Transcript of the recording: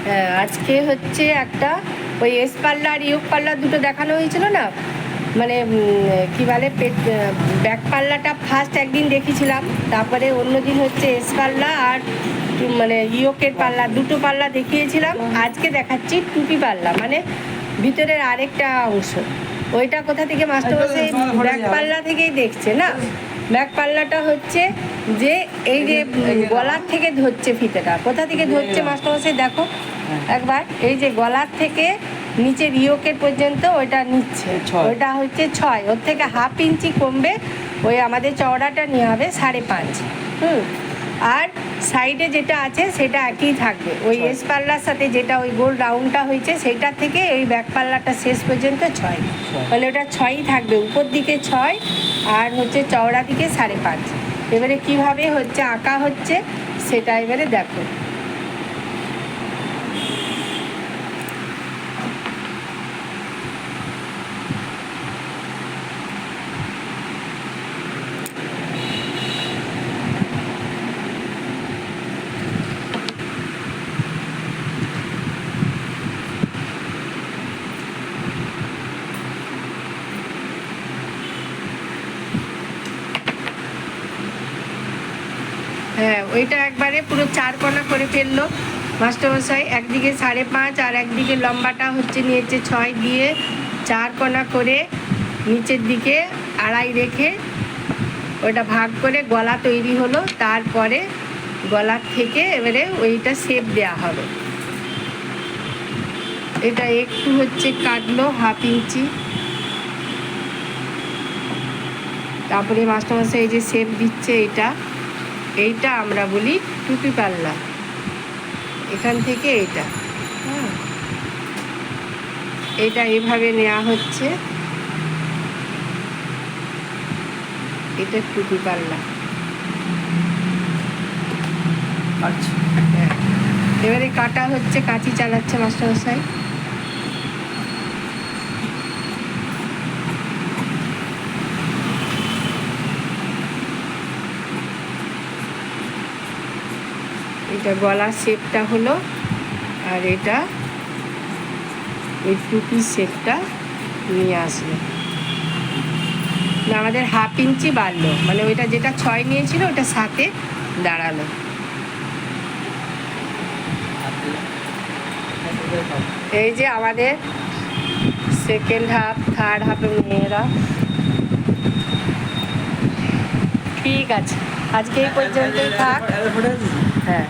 হ্যাঁ, আজকে হচ্ছে একটা ওই এস পাল্লা আর ইয়োগ পাল্লা দুটো দেখানো হয়েছিল না, মানে কী বলে ব্যাক পাল্লাটা ফার্স্ট একদিন দেখিয়েছিলাম, তারপরে অন্যদিন হচ্ছে এস পাল্লা আর মানে ইয়োকের পাল্লা, দুটো পাল্লা দেখিয়েছিলাম। আজকে দেখাচ্ছি টুপি পাল্লা, মানে ভিতরের আরেকটা অংশ। ওইটা কোথা থেকে মাস্টারমশাই ব্যাক পাল্লা থেকেই দেখছে না। ব্যাক পাল্লাটা হচ্ছে যে এই যে গলার থেকে ধরছে ফিতেটা, কোথা থেকে ধরছে মাস্টারমশাই দেখো একবার, এই যে গলার থেকে নিচের ইয়োকের পর্যন্ত ওইটা নিচ্ছে, ওইটা হচ্ছে 6, ওর থেকে হাফ ইঞ্চি কমবে, ওই আমাদের চওড়াটা নিয়ে হবে 5.5। আর সাইডে যেটা আছে সেটা একই থাকবে, ওই এস পাল্লার সাথে যেটা ওই গোল রাউন্ডটা হয়েছে সেইটার থেকে এই ব্যাক পাল্লাটা শেষ পর্যন্ত 6, মানে ওটা 6ই থাকবে, উপর দিকে 6 আর হচ্ছে চওড়া দিকে 5.5। এবারে কিভাবে হচ্ছে আঁকা হচ্ছে সেটা এবারে দেখো। হ্যাঁ, ওইটা একবারে পুরো 4 কোণা করে ফেললো মাস্টারমশাই, একদিকে 5.5 আর একদিকে লম্বাটা হচ্ছে নিয়েছে 6 দিয়ে 4 কোণা করে নিচের দিকে 2.5 রেখে ওইটা ভাগ করে গলা তৈরি হলো। তারপরে গলার থেকে এবারে ওইটা শেপ দেওয়া হবে। এটা একটু হচ্ছে কাটলো হাফ ইঞ্চি, তারপরে মাস্টারমশাই এই যে শেপ দিচ্ছে, এইটা আমরা বলি টুপি পাল্লা। এখান থেকে এটা এভাবে নেওয়া হচ্ছে, এটা টুপি পাল্লা। আচ্ছা, হ্যাঁ, এবারে কাটা হচ্ছে, কাঁচি চালাচ্ছে মাস্টারমশাই। এটা গলার শেপটা হলো, আর এটা এই টুপির শেপটা নিয়ে আসলো। আমাদের হাফ ইঞ্চি বাড়লো, মানে ওইটা যেটা 6 নিয়েছিল ওটা 7-এ দাঁড়ালো। এই যে আমাদের সেকেন্ড হাফ, থার্ড হাফের মেয়েরা। ঠিক আছে, আজকে এই পর্যন্তই থাক। হ্যাঁ।